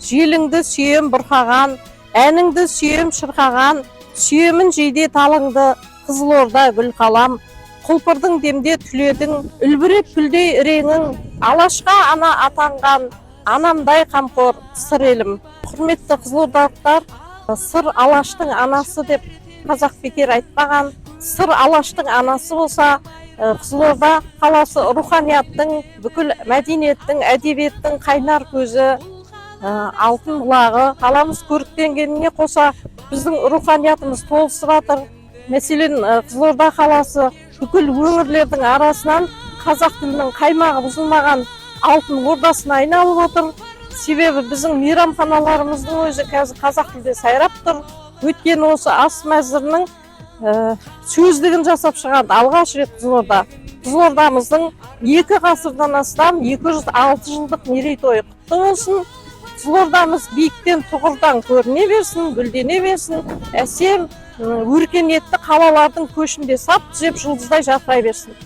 желіңді сүйем бұрқаған, әніңді сүйем шырқаған, сүйемін жейде талыңды, Қызылорда гүл қалам. Құлпырдың демде түледің, үлбіреп гүлдей іреңің, Алашқа ана атанған, анамдай қамқор сыр елім. Құрметті қызылордалықтар, сыр Алаштың анасы деп қазақ бекер айтпаған. Сыр Алаштың анасы болса, Қызылорда қаласы руханияттың, бүкіл мәдениеттің, әдебиеттің қайнар көзі, алтын бұлағы. Қаламыз көріктенгеніне қоса біздің руханиятымыз толысып жатыр. Мәселен, Қызылорда қаласы бүкіл өңірлердің арасынан қазақ тілінің қаймағы бұзылмаған алтын ордасына айналып отыр. Себебі біздің мейрамханаларымыздың өзі қазір қазақ тілде сайрап тұр. Өйткені осы ас мәзірінің сөздігін жасап шығарды алғаш рет Қызылорда. Қызылордамыздың 2 ғасырдан астам 206 жылдық мерейтойы құтты болсын. Қызылордамыз биіктен тұғырдан көріне берсін, гүлдене берсін, әсем, өркениетті қалалардың көшінде сап түзеп жұлдыздай жарқырай берсін.